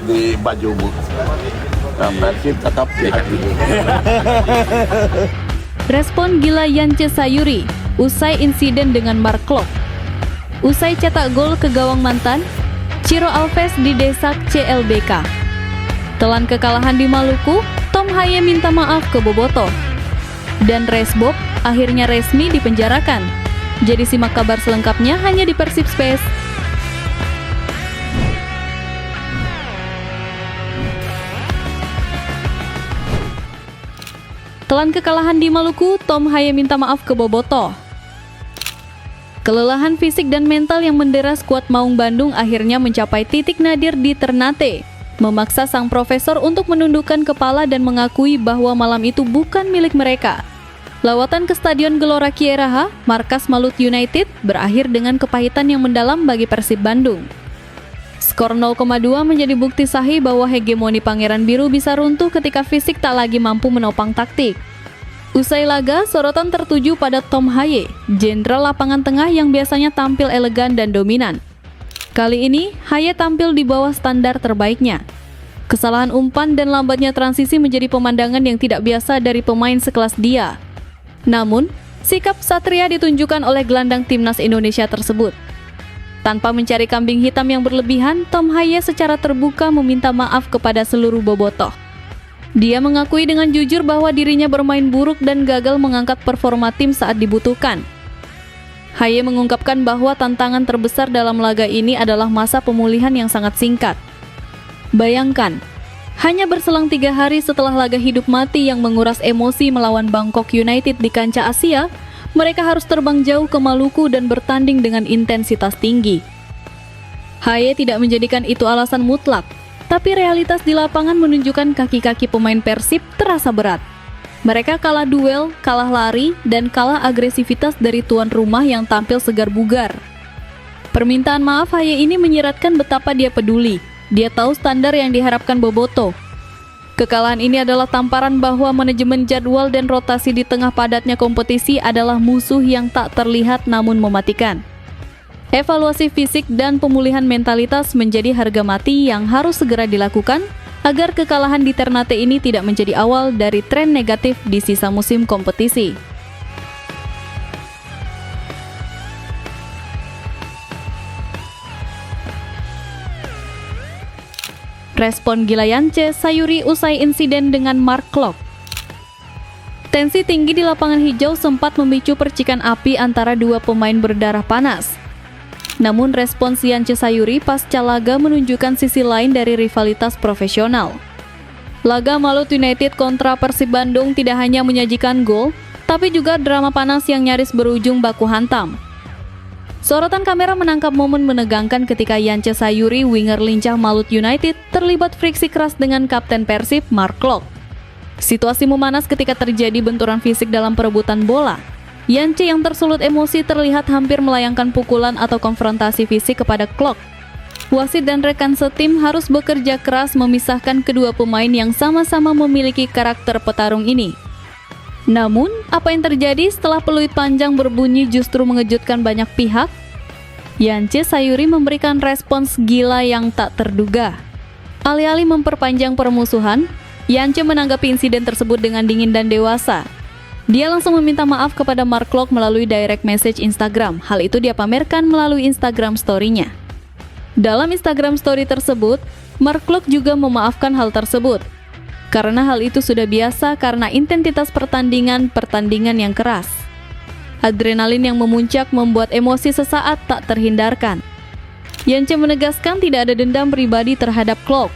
di baju bu. Persib tetap di hati. Respon gila Yance Sayuri usai insiden dengan Mark Klok. Usai cetak gol ke gawang mantan, Ciro Alves didesak CLBK. Telan kekalahan di Maluku, Tom Haye minta maaf ke Bobotoh. Dan Resbob akhirnya resmi dipenjarakan. Jadi simak kabar selengkapnya hanya di Persib Space. Telan kekalahan di Maluku, Tom Haye minta maaf ke Bobotoh. Kelelahan fisik dan mental yang mendera skuad Maung Bandung akhirnya mencapai titik nadir di Ternate, memaksa sang profesor untuk menundukkan kepala dan mengakui bahwa malam itu bukan milik mereka. Lawatan ke Stadion Gelora Kieraha, markas Malut United, berakhir dengan kepahitan yang mendalam bagi Persib Bandung. Skor 0,2 menjadi bukti sahih bahwa hegemoni Pangeran Biru bisa runtuh ketika fisik tak lagi mampu menopang taktik. Usai laga, sorotan tertuju pada Tom Haye, jenderal lapangan tengah yang biasanya tampil elegan dan dominan. Kali ini, Haye tampil di bawah standar terbaiknya. Kesalahan umpan dan lambatnya transisi menjadi pemandangan yang tidak biasa dari pemain sekelas dia. Namun, sikap satria ditunjukkan oleh gelandang timnas Indonesia tersebut. Tanpa mencari kambing hitam yang berlebihan, Tom Haye secara terbuka meminta maaf kepada seluruh bobotoh. Dia mengakui dengan jujur bahwa dirinya bermain buruk dan gagal mengangkat performa tim saat dibutuhkan. Haye mengungkapkan bahwa tantangan terbesar dalam laga ini adalah masa pemulihan yang sangat singkat. Bayangkan, hanya berselang 3 hari setelah laga hidup mati yang menguras emosi melawan Bangkok United di kancah Asia, mereka harus terbang jauh ke Maluku dan bertanding dengan intensitas tinggi. Haye tidak menjadikan itu alasan mutlak, tapi realitas di lapangan menunjukkan kaki-kaki pemain Persib terasa berat. Mereka kalah duel, kalah lari, dan kalah agresivitas dari tuan rumah yang tampil segar bugar. Permintaan maaf Haye ini menyiratkan betapa dia peduli. Dia tahu standar yang diharapkan Bobotoh. Kekalahan ini adalah tamparan bahwa manajemen jadwal dan rotasi di tengah padatnya kompetisi adalah musuh yang tak terlihat namun mematikan. Evaluasi fisik dan pemulihan mentalitas menjadi harga mati yang harus segera dilakukan agar kekalahan di Ternate ini tidak menjadi awal dari tren negatif di sisa musim kompetisi. Respon gila Yance Sayuri usai insiden dengan Mark Klok. Tensi tinggi di lapangan hijau sempat memicu percikan api antara dua pemain berdarah panas. Namun respons Yance Sayuri pasca laga menunjukkan sisi lain dari rivalitas profesional. Laga Malut United kontra Persib Bandung tidak hanya menyajikan gol, tapi juga drama panas yang nyaris berujung baku hantam. Sorotan kamera menangkap momen menegangkan ketika Yance Sayuri, winger lincah Malut United, terlibat friksi keras dengan kapten Persib, Mark Klok. Situasi memanas ketika terjadi benturan fisik dalam perebutan bola. Yance yang tersulut emosi terlihat hampir melayangkan pukulan atau konfrontasi fisik kepada Klok. Wasit dan rekan setim harus bekerja keras memisahkan kedua pemain yang sama-sama memiliki karakter petarung ini. Namun, apa yang terjadi setelah peluit panjang berbunyi justru mengejutkan banyak pihak? Yance Sayuri memberikan respons gila yang tak terduga. Alih-alih memperpanjang permusuhan, Yance menanggapi insiden tersebut dengan dingin dan dewasa. Dia langsung meminta maaf kepada Mark Klok melalui direct message Instagram. Hal itu dia pamerkan melalui Instagram story-nya. Dalam Instagram story tersebut, Mark Klok juga memaafkan hal tersebut. Karena hal itu sudah biasa karena intensitas pertandingan yang keras. Adrenalin yang memuncak membuat emosi sesaat tak terhindarkan. Yance menegaskan tidak ada dendam pribadi terhadap Klok.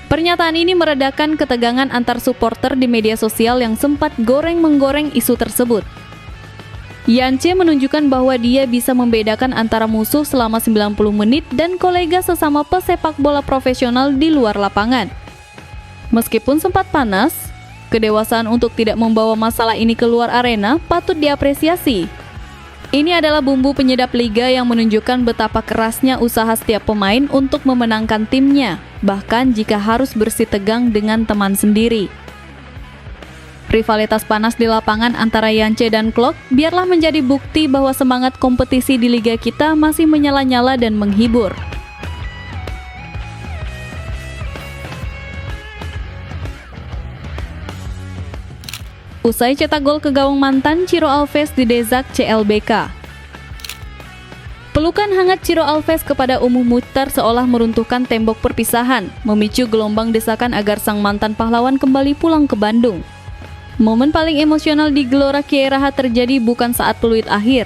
Pernyataan ini meredakan ketegangan antar supporter di media sosial yang sempat goreng-menggoreng isu tersebut. Yance menunjukkan bahwa dia bisa membedakan antara musuh selama 90 menit dan kolega sesama pesepak bola profesional di luar lapangan. Meskipun sempat panas, kedewasaan untuk tidak membawa masalah ini keluar arena patut diapresiasi. Ini adalah bumbu penyedap liga yang menunjukkan betapa kerasnya usaha setiap pemain untuk memenangkan timnya, bahkan jika harus bersitegang dengan teman sendiri. Rivalitas panas di lapangan antara Yance dan Klok biarlah menjadi bukti bahwa semangat kompetisi di liga kita masih menyala-nyala dan menghibur. Usai cetak gol ke gawang mantan, Ciro Alves didezak CLBK. Pelukan hangat Ciro Alves kepada Umuh Muchtar seolah meruntuhkan tembok perpisahan, memicu gelombang desakan agar sang mantan pahlawan kembali pulang ke Bandung. Momen paling emosional di Gelora Kiai Raha terjadi bukan saat peluit akhir,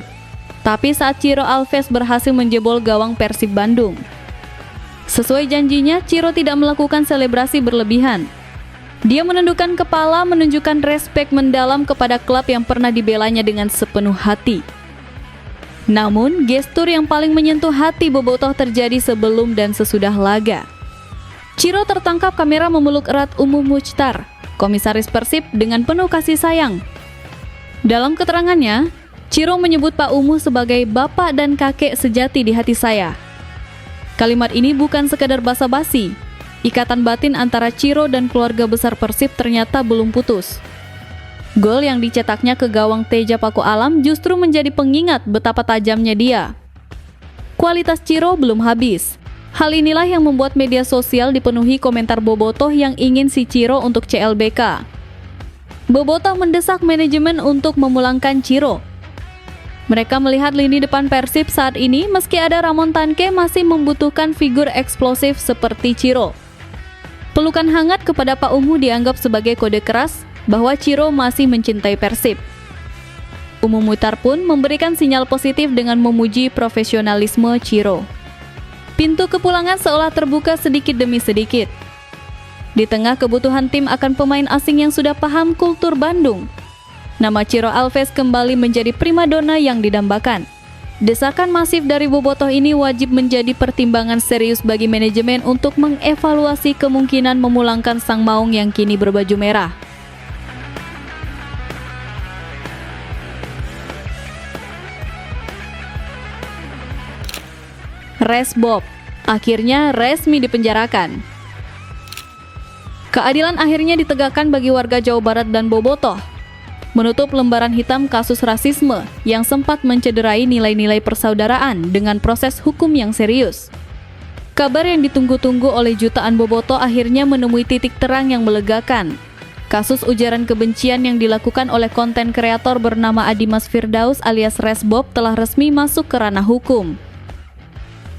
tapi saat Ciro Alves berhasil menjebol gawang Persib Bandung. Sesuai janjinya, Ciro tidak melakukan selebrasi berlebihan. Dia menundukkan kepala, menunjukkan respek mendalam kepada klub yang pernah dibelanya dengan sepenuh hati. Namun, gestur yang paling menyentuh hati bobotoh terjadi sebelum dan sesudah laga. Ciro tertangkap kamera memeluk erat Umuh Muchtar, komisaris Persib, dengan penuh kasih sayang. Dalam keterangannya, Ciro menyebut Pak Umuh sebagai bapak dan kakek sejati di hati saya. Kalimat ini bukan sekadar basa-basi. Ikatan batin antara Ciro dan keluarga besar Persib ternyata belum putus. Gol yang dicetaknya ke gawang Teja Paku Alam justru menjadi pengingat betapa tajamnya dia. Kualitas Ciro belum habis. Hal inilah yang membuat media sosial dipenuhi komentar bobotoh yang ingin si Ciro untuk CLBK. Bobotoh mendesak manajemen untuk memulangkan Ciro. Mereka melihat lini depan Persib saat ini meski ada Ramon Tanque masih membutuhkan figur eksplosif seperti Ciro. Pelukan hangat kepada Pak Umuh dianggap sebagai kode keras bahwa Ciro masih mencintai Persib. Umuh Muchtar pun memberikan sinyal positif dengan memuji profesionalisme Ciro. Pintu kepulangan seolah terbuka sedikit demi sedikit. Di tengah kebutuhan tim akan pemain asing yang sudah paham kultur Bandung, nama Ciro Alves kembali menjadi primadona yang didambakan. Desakan masif dari bobotoh ini wajib menjadi pertimbangan serius bagi manajemen untuk mengevaluasi kemungkinan memulangkan sang maung yang kini berbaju merah. Resbob akhirnya resmi dipenjarakan. Keadilan akhirnya ditegakkan bagi warga Jawa Barat dan bobotoh, menutup lembaran hitam kasus rasisme yang sempat mencederai nilai-nilai persaudaraan dengan proses hukum yang serius. Kabar yang ditunggu-tunggu oleh jutaan bobotoh akhirnya menemui titik terang yang melegakan. Kasus ujaran kebencian yang dilakukan oleh konten kreator bernama Adimas Firdaus alias Resbob telah resmi masuk ke ranah hukum.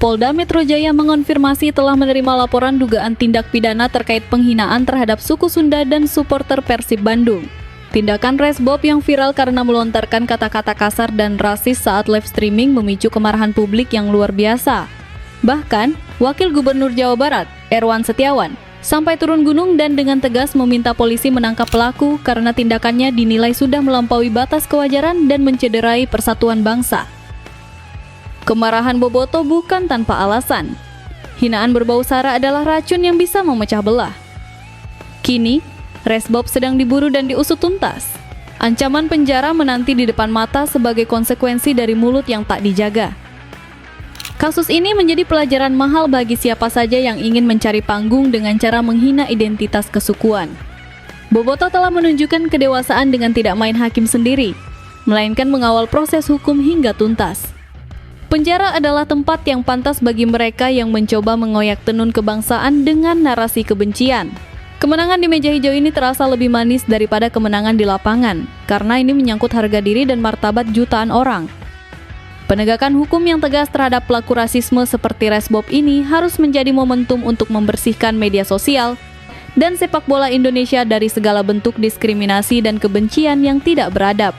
Polda Metro Jaya mengonfirmasi telah menerima laporan dugaan tindak pidana terkait penghinaan terhadap suku Sunda dan supporter Persib Bandung. Tindakan Resbob yang viral karena melontarkan kata-kata kasar dan rasis saat live streaming memicu kemarahan publik yang luar biasa. Bahkan, Wakil Gubernur Jawa Barat, Erwan Setiawan, sampai turun gunung dan dengan tegas meminta polisi menangkap pelaku karena tindakannya dinilai sudah melampaui batas kewajaran dan mencederai persatuan bangsa. Kemarahan bobotoh bukan tanpa alasan. Hinaan berbau sara adalah racun yang bisa memecah belah. Kini, Resbob sedang diburu dan diusut tuntas. Ancaman penjara menanti di depan mata sebagai konsekuensi dari mulut yang tak dijaga. Kasus ini menjadi pelajaran mahal bagi siapa saja yang ingin mencari panggung dengan cara menghina identitas kesukuan. Bobotoh telah menunjukkan kedewasaan dengan tidak main hakim sendiri, melainkan mengawal proses hukum hingga tuntas. Penjara adalah tempat yang pantas bagi mereka yang mencoba mengoyak tenun kebangsaan dengan narasi kebencian. Kemenangan di meja hijau ini terasa lebih manis daripada kemenangan di lapangan, karena ini menyangkut harga diri dan martabat jutaan orang. Penegakan hukum yang tegas terhadap pelaku rasisme seperti Resbob ini harus menjadi momentum untuk membersihkan media sosial dan sepak bola Indonesia dari segala bentuk diskriminasi dan kebencian yang tidak beradab.